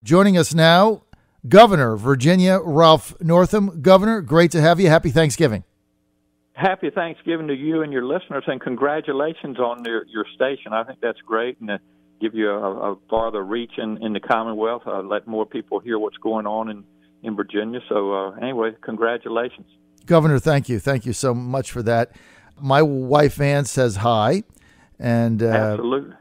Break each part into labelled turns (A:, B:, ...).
A: Joining us now, Governor Virginia Ralph Northam. Governor, great to have you. Happy Thanksgiving.
B: Happy Thanksgiving to you and your listeners, and congratulations on your station. I think that's great, and to give you a farther reach in the Commonwealth, let more people hear what's going on in Virginia. So anyway, congratulations.
A: Governor, thank you. Thank you so much for that. My wife, Ann, says hi. And
B: absolutely.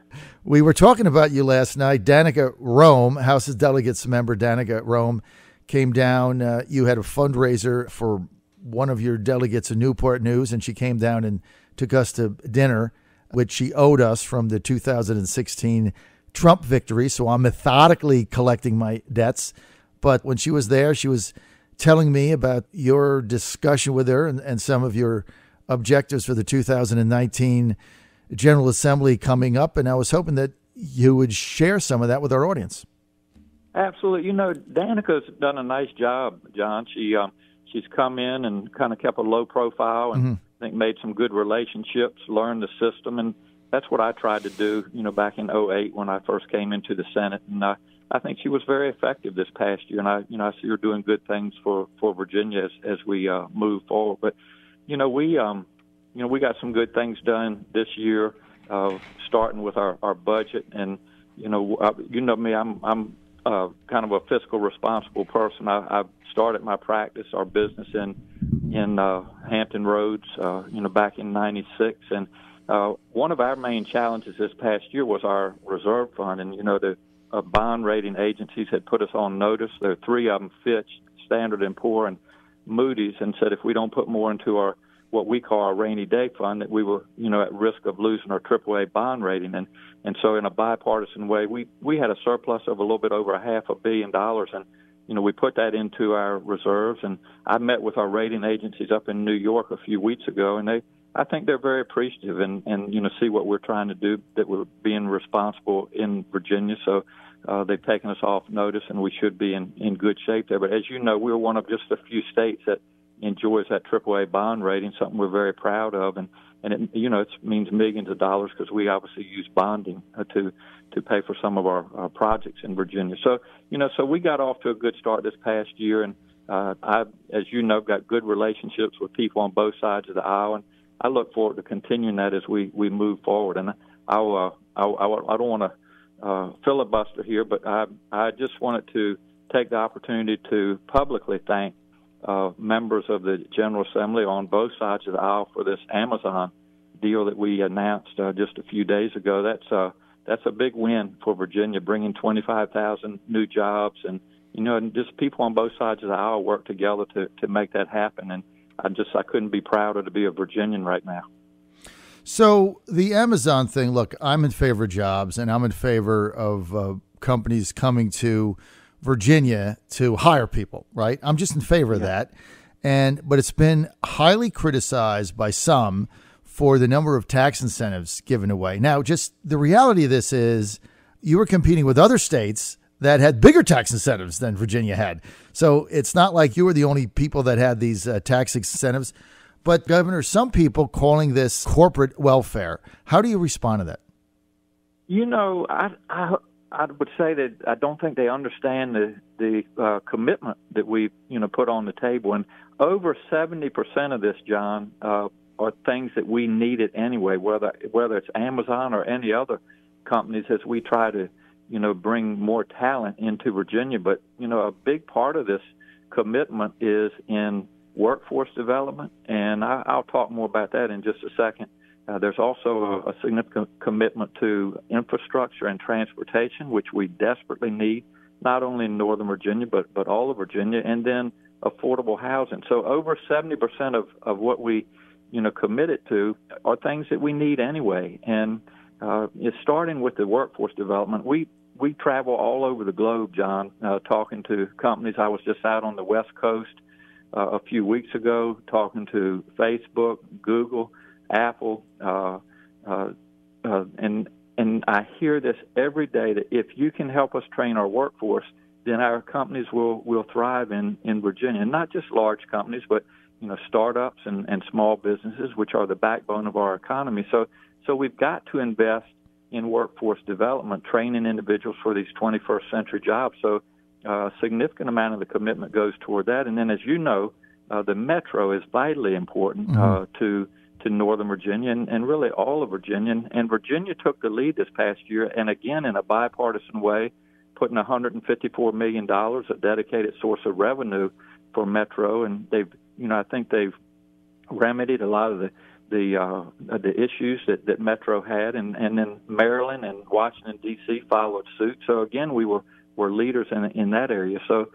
A: We were talking about you last night. Danica Rome, House of Delegates member Danica Rome, came down. You had a fundraiser for one of your delegates in Newport News, and she came down and took us to dinner, which she owed us from the 2016 Trump victory. So I'm methodically collecting my debts. But when she was there, she was telling me about your discussion with her and some of your objectives for the 2019 General Assembly coming up. And I was hoping that you would share some of that with our audience.
B: Absolutely. You know, Danica's done a nice job, John. She's come in and kind of kept a low profile and I think made some good relationships, learned the system. And that's what I tried to do, back in 2008 when I first came into the Senate. And I think she was very effective this past year. And I see her doing good things for Virginia as we move forward. But, we got some good things done this year, starting with our budget. And, me, I'm kind of a fiscal responsible person. I started my practice, our business in Hampton Roads, back in '96. And one of our main challenges this past year was our reserve fund. And, the bond rating agencies had put us on notice. There are three of them, Fitch, Standard & Poor, and Moody's, and said if we don't put more into our what we call our rainy day fund, that we were, at risk of losing our AAA bond rating. And so in a bipartisan way, we had a surplus of a little bit over $500 million. And, we put that into our reserves. And I met with our rating agencies up in New York a few weeks ago, and I think they're very appreciative and see what we're trying to do, that we're being responsible in Virginia. So they've taken us off notice, and we should be in good shape there. But as you know, we're one of just a few states that enjoys that AAA bond rating, something we're very proud of, and it it means millions of dollars because we obviously use bonding to pay for some of our projects in Virginia. So so we got off to a good start this past year, and I, as you know, got good relationships with people on both sides of the aisle, and I look forward to continuing that as we move forward. And I don't want to filibuster here, but I just wanted to take the opportunity to publicly thank members of the General Assembly on both sides of the aisle for this Amazon deal that we announced just a few days ago. That's a big win for Virginia, bringing 25,000 new jobs, and and just people on both sides of the aisle work together to make that happen. And I couldn't be prouder to be a Virginian right now.
A: So the Amazon thing, look, I'm in favor of jobs, and I'm in favor of companies coming to Virginia to hire people, right? I'm just in favor of that. But it's been highly criticized by some for the number of tax incentives given away. Now, just the reality of this is you were competing with other states that had bigger tax incentives than Virginia had. So it's not like you were the only people that had these tax incentives. But, Governor, some people calling this corporate welfare. How do you respond to that?
B: I would say that I don't think they understand the commitment that we've put on the table, and over 70% of this, John, are things that we needed anyway. Whether it's Amazon or any other companies, as we try to bring more talent into Virginia. But a big part of this commitment is in workforce development, and I'll talk more about that in just a second. There's also a significant commitment to infrastructure and transportation, which we desperately need, not only in Northern Virginia, but all of Virginia, and then affordable housing. So over 70% of what we, committed to are things that we need anyway. And it's starting with the workforce development. We travel all over the globe, John, talking to companies. I was just out on the West Coast a few weeks ago talking to Facebook, Google, Apple, and I hear this every day, that if you can help us train our workforce, then our companies will thrive in Virginia. And not just large companies, but startups and small businesses, which are the backbone of our economy. So we've got to invest in workforce development, training individuals for these 21st century jobs. So a significant amount of the commitment goes toward that. And then, as you know, the metro is vitally important to Northern Virginia and really all of Virginia. And Virginia took the lead this past year, and again in a bipartisan way, putting $154 million, a dedicated source of revenue for metro. And I think they've remedied a lot of the issues that metro had, and then Maryland and Washington D.C. followed suit. So again, we were leaders in that area. So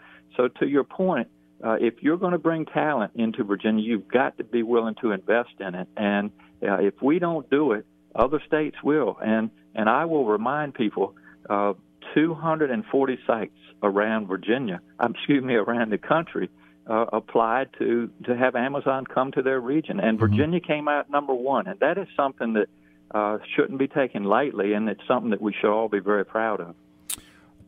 B: to your point, if you're going to bring talent into Virginia, you've got to be willing to invest in it. And if we don't do it, other states will. And I will remind people, 240 sites around around the country applied to have Amazon come to their region. And Virginia came out number one. And that is something that shouldn't be taken lightly, and it's something that we should all be very proud of.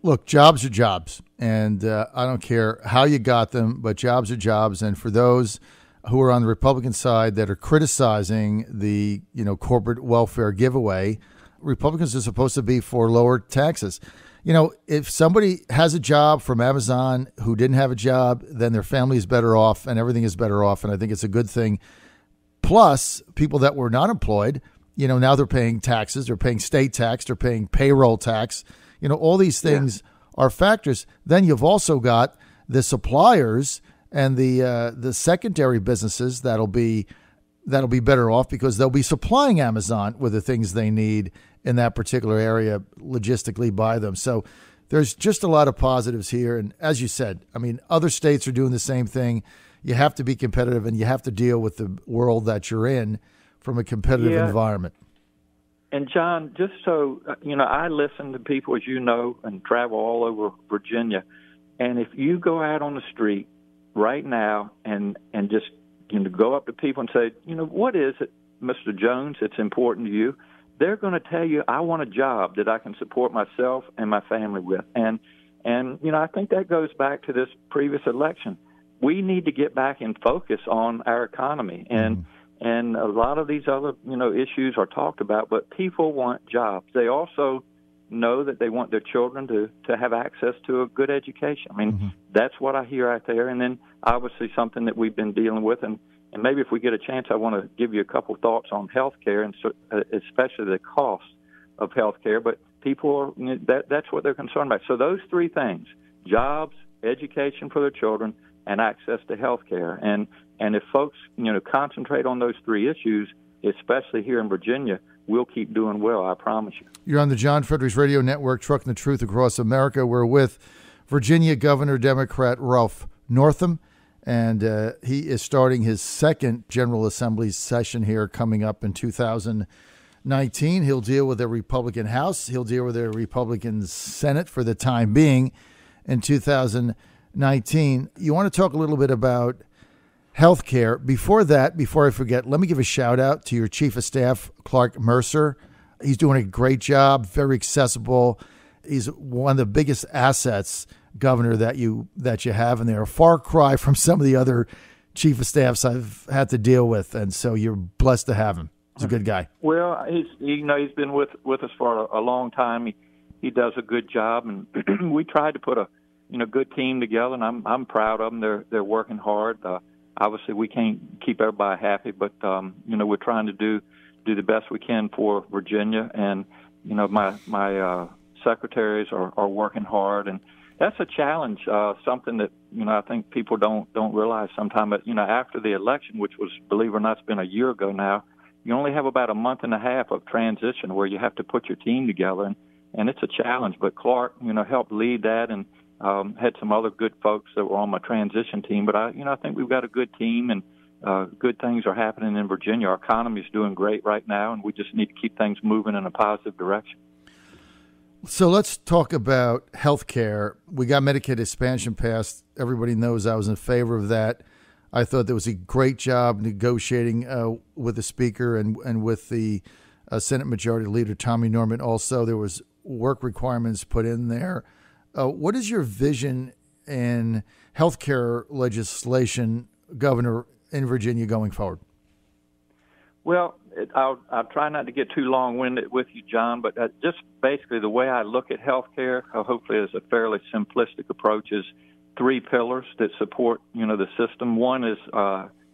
A: Look, jobs are jobs, and I don't care how you got them, but jobs are jobs. And for those who are on the Republican side that are criticizing the corporate welfare giveaway, Republicans are supposed to be for lower taxes. If somebody has a job from Amazon who didn't have a job, then their family is better off and everything is better off, and I think it's a good thing. Plus, people that were not employed, now they're paying taxes, they're paying state tax, they're paying payroll tax. All these things are factors. Then you've also got the suppliers and the secondary businesses that'll be better off because they'll be supplying Amazon with the things they need in that particular area logistically by them. So there's just a lot of positives here. And as you said, other states are doing the same thing. You have to be competitive, and you have to deal with the world that you're in from a competitive environment.
B: And, John, just so, I listen to people, as you know, and travel all over Virginia. And if you go out on the street right now and just go up to people and say, what is it, Mr. Jones, that's important to you? They're going to tell you, I want a job that I can support myself and my family with. And I think that goes back to this previous election. We need to get back in focus on our economy. And a lot of these other, issues are talked about, but people want jobs. They also know that they want their children to have access to a good education. That's what I hear out there. And then obviously something that we've been dealing with, and maybe if we get a chance, I want to give you a couple thoughts on health care, and especially the cost of health care. But people that's what they're concerned about. So those three things: jobs, education for their children, and access to health care. And if folks, concentrate on those three issues, especially here in Virginia, we'll keep doing well, I promise you.
A: You're on the John Fredericks Radio Network, trucking the truth across America. We're with Virginia Governor Democrat Ralph Northam, and he is starting his second General Assembly session here coming up in 2019. He'll deal with a Republican House. He'll deal with a Republican Senate for the time being in 2019. You want to talk a little bit about healthcare. Before I forget, let me give a shout out to your Chief of Staff, Clark Mercer. He's doing a great job, very accessible. He's one of the biggest assets, Governor, that you have, and they're a far cry from some of the other Chief of Staffs I've had to deal with, and so you're blessed to have him. He's a good guy.
B: Well, he's been with us for a long time. He does a good job, and we tried to put a good team together, and I'm proud of them. They're working hard. Obviously, we can't keep everybody happy, but we're trying to do the best we can for Virginia. And my secretaries are working hard, and that's a challenge. Something that I think people don't realize sometimes. But after the election, which was, believe it or not, it's been a year ago now, you only have about a month and a half of transition where you have to put your team together, and it's a challenge. But Clark, helped lead that, and had some other good folks that were on my transition team. But I think we've got a good team, and good things are happening in Virginia. Our economy is doing great right now, and we just need to keep things moving in a positive direction.
A: So let's talk about health care. We got Medicaid expansion passed. Everybody knows I was in favor of that. I thought there was a great job negotiating with the Speaker and with the Senate Majority Leader, Tommy Norman. Also, there was work requirements put in there. What is your vision in health care legislation, Governor, in Virginia going forward?
B: Well, I'll try not to get too long-winded with you, John, but just basically the way I look at healthcare, hopefully is a fairly simplistic approach, is three pillars that support, the system. One is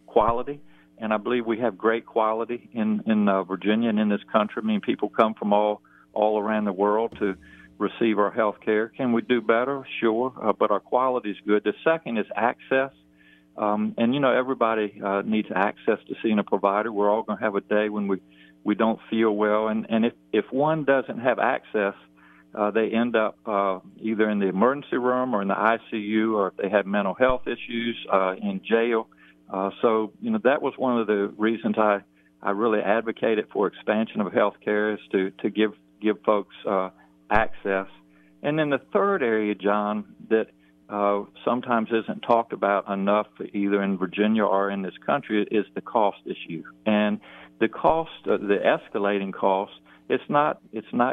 B: quality, and I believe we have great quality in Virginia and in this country. I mean, people come from all around the world to receive our health care. Can we do better? Sure, but our quality is good. The second is access. And, everybody needs access to seeing a provider. We're all going to have a day when we don't feel well. And if one doesn't have access, they end up either in the emergency room or in the ICU, or if they have mental health issues, in jail. So that was one of the reasons I really advocated for expansion of health care, is to give folks access. And then the third area, John, that sometimes isn't talked about enough either in Virginia or in this country, is the cost issue. And the cost, the escalating cost, it's not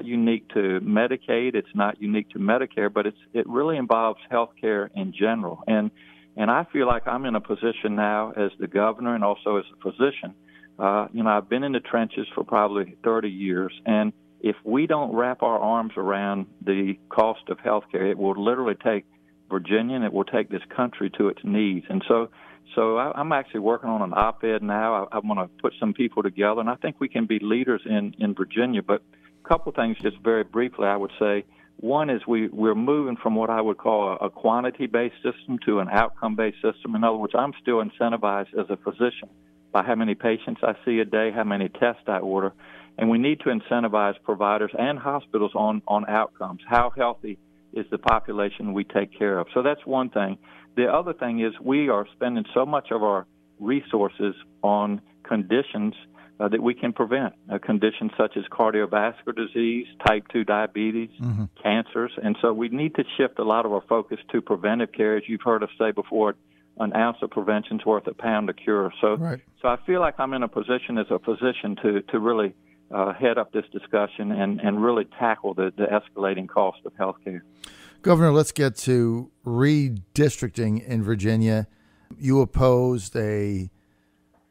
B: unique to Medicaid, it's not unique to Medicare, but it really involves health care in general. And I feel like I'm in a position now as the governor and also as a physician. I've been in the trenches for probably 30 years, and if we don't wrap our arms around the cost of health care, it will literally take Virginia, and it will take this country to its knees. And so I'm actually working on an op-ed now. I want to put some people together, and I think we can be leaders in Virginia. But a couple of things just very briefly, I would say. One is we're moving from what I would call a quantity-based system to an outcome-based system. In other words, I'm still incentivized as a physician by how many patients I see a day, how many tests I order. And we need to incentivize providers and hospitals on outcomes. How healthy is the population we take care of? So that's one thing. The other thing is we are spending so much of our resources on conditions that we can prevent, conditions such as cardiovascular disease, type 2 diabetes, cancers. And so we need to shift a lot of our focus to preventive care. As you've heard us say before, an ounce of prevention is worth a pound of cure. So,
A: right.
B: So I feel like I'm in a position as a physician to really head up this discussion and really tackle the escalating cost of health care.
A: Governor, let's get to redistricting in Virginia. You opposed a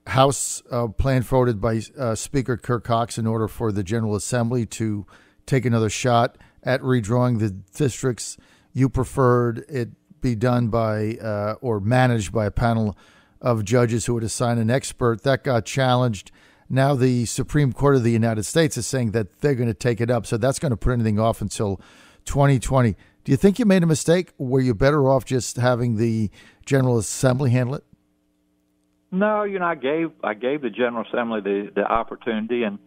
A: House plan forwarded by Speaker Kirk Cox in order for the General Assembly to take another shot at redrawing the districts. You preferred it be done by or managed by a panel of judges who would assign an expert. That got challenged. Now the Supreme Court of the United States is saying that they're going to take it up, so that's going to put anything off until 2020. Do you think you made a mistake? Were you better off just having the General Assembly handle it?
B: No, I gave the General Assembly the opportunity and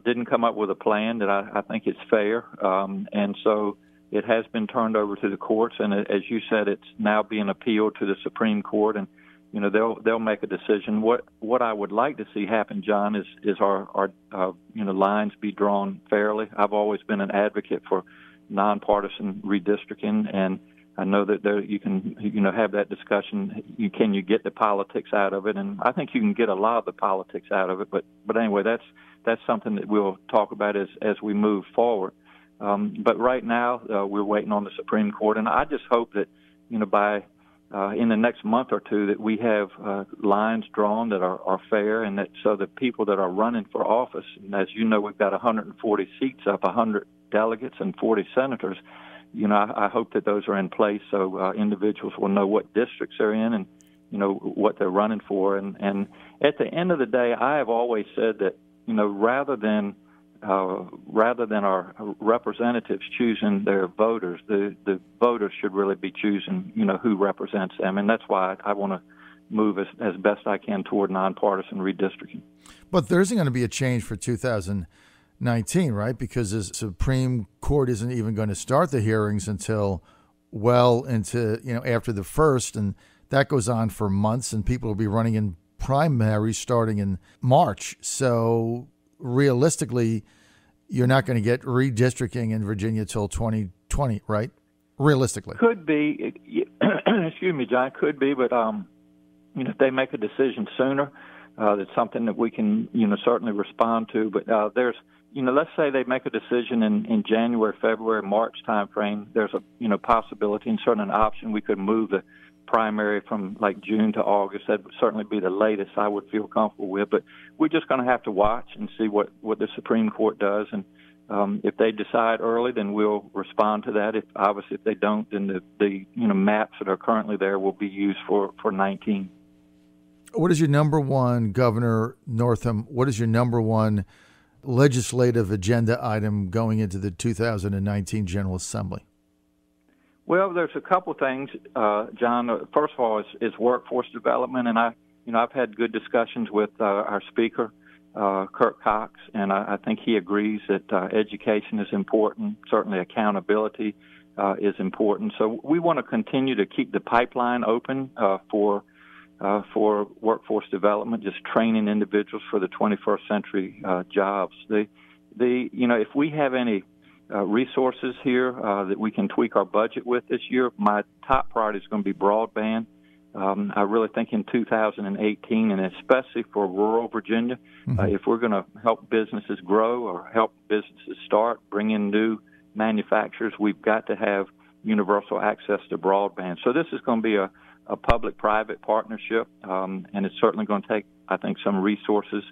B: didn't come up with a plan that I think is fair. And so it has been turned over to the courts, and as you said, it's now being appealed to the Supreme Court, and they'll make a decision. What I would like to see happen, John, is our lines be drawn fairly. I've always been an advocate for nonpartisan redistricting, and I know that you can have that discussion. Can you get the politics out of it? And I think you can get a lot of the politics out of it. But anyway, that's something that we'll talk about as we move forward. But right now we're waiting on the Supreme Court, and I just hope that by in the next month or two that we have lines drawn that are fair, and that so the people that are running for office, and as you know, we've got 140 seats up, 100 delegates and 40 senators. I hope that those are in place so individuals will know what districts they're in and what they're running for. And at the end of the day, I have always said that rather than our representatives choosing their voters, the voters should really be choosing who represents them, and that's why I want to move as best I can toward nonpartisan redistricting.
A: But there isn't going to be a change for 2019, right? Because the Supreme Court isn't even going to start the hearings until well into after the first, and that goes on for months, and people will be running in primaries starting in March. So realistically, you're not going to get redistricting in Virginia till 2020, right? Realistically. Could be.
B: Excuse me, John, could be. But, if they make a decision sooner, that's something that we can, certainly respond to. But let's say they make a decision in January, February, March timeframe. There's a possibility and certainly an option we could move the primary from like June to August. That would certainly be the latest I would feel comfortable with. But we're just going to have to watch and see what the Supreme Court does. And if they decide early, then we'll respond to that. If they don't, then the maps that are currently there will be used for 19.
A: What is your number one, Governor Northam? What is your number one legislative agenda item going into the 2019 General Assembly?
B: Well, there's a couple things, John. First of all, is workforce development, and I've had good discussions with our Speaker, Kirk Cox, and I think he agrees that education is important. Certainly, accountability is important. So we want to continue to keep the pipeline open for workforce development, just training individuals for the 21st century jobs. If we have any resources here that we can tweak our budget with this year, my top priority is going to be broadband. I really think in 2018, and especially for rural Virginia, if we're going to help businesses grow or help businesses start, bring in new manufacturers, we've got to have universal access to broadband. So this is going to be a public-private partnership, and it's certainly going to take, I think, some resources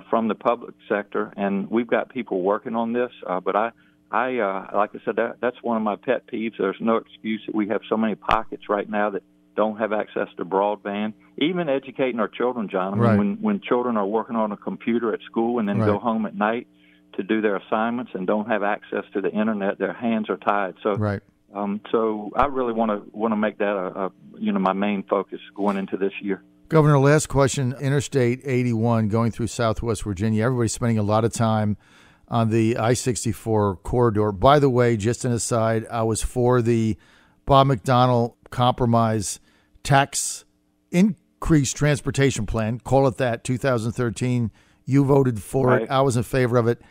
B: from the public sector. And we've got people working on this, but I like I said, that's one of my pet peeves. There's no excuse that we have so many pockets right now that don't have access to broadband. Even educating our children, John. I mean, when children are working on a computer at school and then go home at night to do their assignments and don't have access to the internet, their hands are tied. So, so I really want to make that my main focus going into this year.
A: Governor, last question: Interstate 81 going through Southwest Virginia. Everybody's spending a lot of time on the I-64 corridor. By the way, just an aside, I was for the Bob McDonnell compromise tax increase transportation plan, call it that, 2013. You voted for it. I was in favor of it.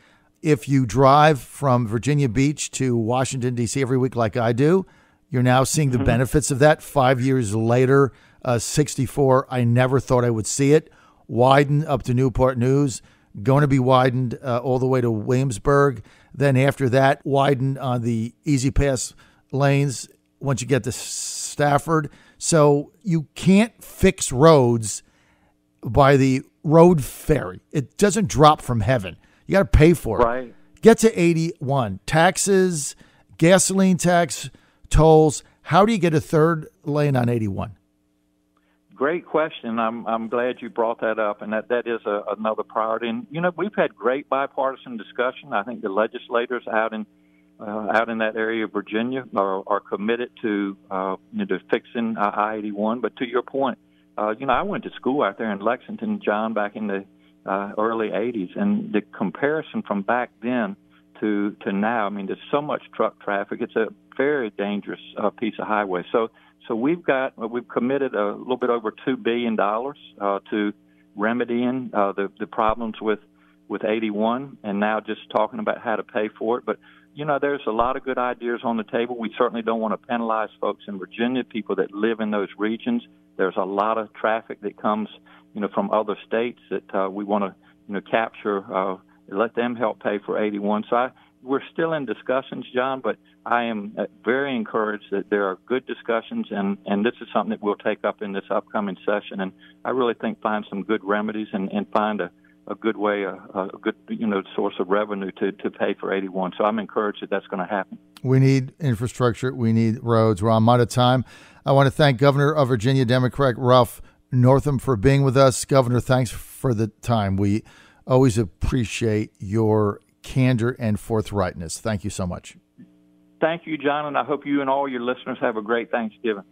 A: If you drive from Virginia Beach to Washington, D.C. every week like I do, you're now seeing the benefits of that. 5 years later, 64, I never thought I would see it. Widen up to Newport News, going to be widened all the way to Williamsburg. Then after that, widen on the Easy Pass lanes once you get to Stafford. So you can't fix roads by the road ferry. It doesn't drop from heaven. You got to pay for it.
B: Right.
A: Get to 81. Taxes, gasoline tax, tolls. How do you get a third lane on 81?
B: Great question. I'm glad you brought that up, and that is another priority. And we've had great bipartisan discussion. I think the legislators out in that area of Virginia are committed to fixing I-81. But to your point, I went to school out there in Lexington, John, back in the early 80s, and the comparison from back then to now, I mean, there's so much truck traffic. It's a very dangerous piece of highway. So we've committed a little bit over $2 billion to remedying the problems with 81, and now just talking about how to pay for it. But there's a lot of good ideas on the table. We certainly don't want to penalize folks in Virginia, people that live in those regions. There's a lot of traffic that comes, from other states that we want to, capture, let them help pay for 81. So we're still in discussions, John, but I am very encouraged that there are good discussions, and this is something that we'll take up in this upcoming session. And I really think find some good remedies and find a good way, a good source of revenue to pay for 81. So I'm encouraged that that's going to happen. We
A: need infrastructure. We need roads. We're out of time. I want to thank Governor of Virginia, Democrat Ralph Northam, for being with us. Governor, thanks for the time. We always appreciate your candor and forthrightness. Thank you so much.
B: Thank you, John, and I hope you and all your listeners have a great Thanksgiving.